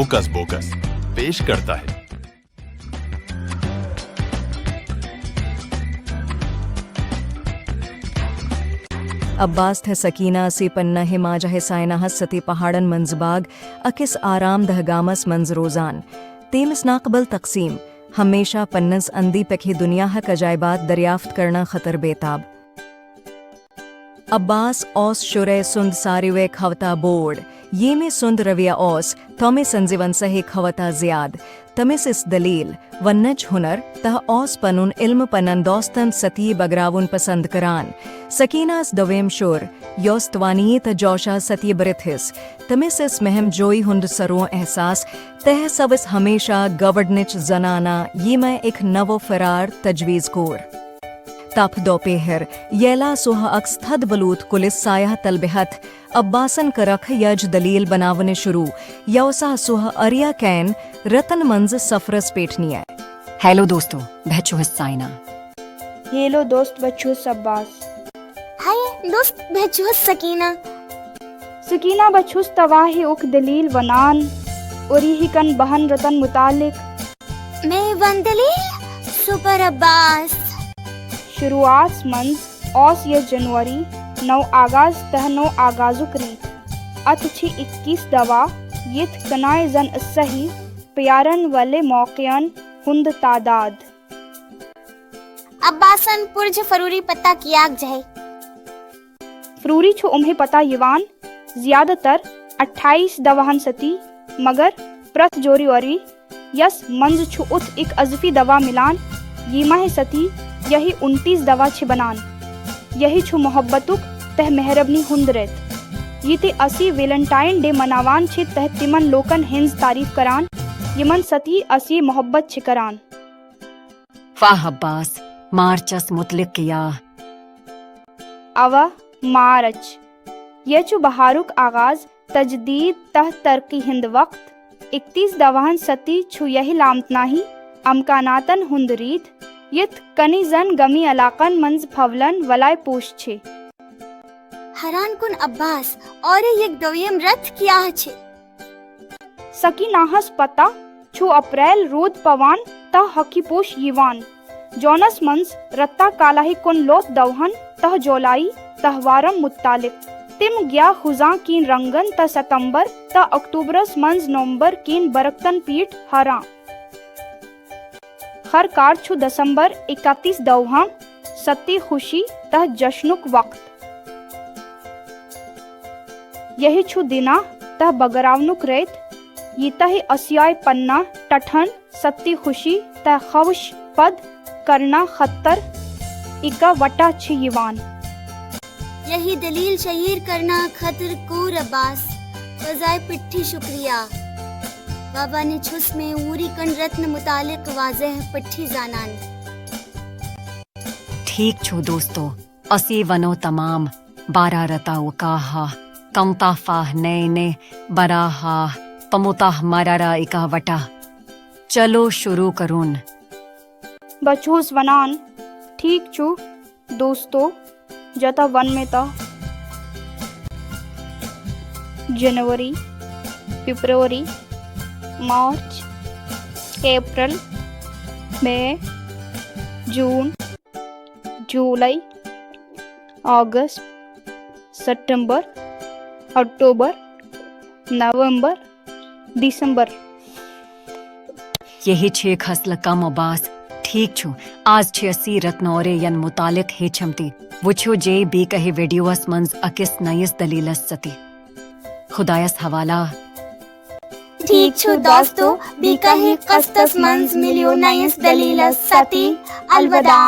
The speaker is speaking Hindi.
होकस बोकस पेश करता है। अब्बास थे सकीना से पन्ना हिमाजा हिसायना सती पहाड़न मंजबाग अकिस आराम दहगामस मंज रोजान तेमस नाकबल तकसीम हमेशा पन्नस अंदी पखी दुनिया हक अजायबात दरियाफ्त करना खतर बेताब। अब्बास औस शुरे सुंद सारिवे खवता बोर्ड ये में सुंद रविया औस तमे संजीवन सहे खवता जियाद तमिस इस दलील वन्नज हुनर तह औस पनुन इल्म पनन दोस्तन सती बगरावुन पसंद करान सकीनास दवेम शुर योस्तवानिये त जोशा सती बरिथिस तमिस इस महम जोई हुंद सरो एहसास तह सबस हमेशा गवर्डनिच जनाना ये मैं एक नवो फरार तजवीज कोर तप दोपहर येला सुहा अक्स थद बलूत कुलिस साया तलबहत अब्बासन करख यज दलील बनावने शुरू यौसा सुहा अरिया कैन रतन मंज सफरस पेटनिया। हेलो दोस्तों, बच्चों हिस्साइना। हेलो दोस्त बच्चों अब्बास। हाय दोस्त बच्चों सकीना। सकीना बच्चों तवाही उक दलील वनान और ही कन बहन रतन मुतालिक मैं वन दलील सुपर अब्बास। शुरुआत मंज औस ये जनवरी 9 आगाज तह 9 आगाजुक रीत अत छी 21 दवा यथ कनाए जन सही प्यारन वाले मौक़ियन हुंद तादाद अब्बासन पुरज फरूरी पता कियाक जहे फरूरी छु उम्हे पता यवान ज्यादातर 28 दवाहन सती मगर प्रथ जोरी वरी यस मंज छु उत एक अजफी दवा मिलान यीमा है सती यही 29 दवा छे बनान यही छु मोहब्बतुक तह मेहरबनी हुंदरेत ये ते असी वेलेंटाइन डे मनावान छे तह तिमन लोकन हिंज तारीफ करान यमन सती असी मोहब्बत छे करान। वाह अब्बास, मार्चस मुतलिक किया अवा मार्च ये छु बहारुक आगाज तजदीद तह तरकी हिंद वक्त 31 दवाहन सती छु यही लामतनाही अमकानातन हुंदरीत यत कनी जन गमी अलाकन मंज फवलन वलाय पोश छे। हरान कुन अब्बास और एक दवियम रथ किया छे सकीनाहस पता छु अप्रैल रोद पवान ता हकी पोश यीवान जोनस मंज रत्ता कालाही कुन लोत दवहन तह जोलाई तहवारम मुत्तालिक तिम गया खुजा कीन रंगन ता सितंबर ता अक्टूबरस मंज नवंबर कीन बरकतन पीठ हरा हर कार छु दिसंबर 31 दवहा सती खुशी तह जश्नुक वक्त यही छु दिना तह बगरावनुक रेत ये तह असियाय पन्ना टठन सती खुशी तह खवश पद करना खत्तर इका वटा छि यवान यही दलील शहीर करना खतर कूर अब्बास बजाय पिट्ठी शुक्रिया बाबा ने छुस में उरी कन रत्न मुतालिक वाज़ेह पिट्ठी जानान। ठीक छो दोस्तों, असी वनो तमाम 12 रता उकाहा कमताफाह नए ने बराहा पमुताह मरारा इका वटा चलो शुरू करून। बचूस वनान ठीक छु दोस्तों जता वन में ता जनवरी फरवरी मार्च अप्रैल मई जून जुलाई अगस्त सितंबर अक्टूबर नवंबर दिसंबर यही 6 खसल कम अब्बास ठीक छु आज 86 रत्नौरे यन मुतालिक हे छमती वुछो जे बी कहे वीडियोस मंज अकिस नयस दलीलस सती खुदायस हवाला। ठीक छु दोस्तों, बी कहे कस्तस मंज मिलियो नयस दलीलस सती अलविदा।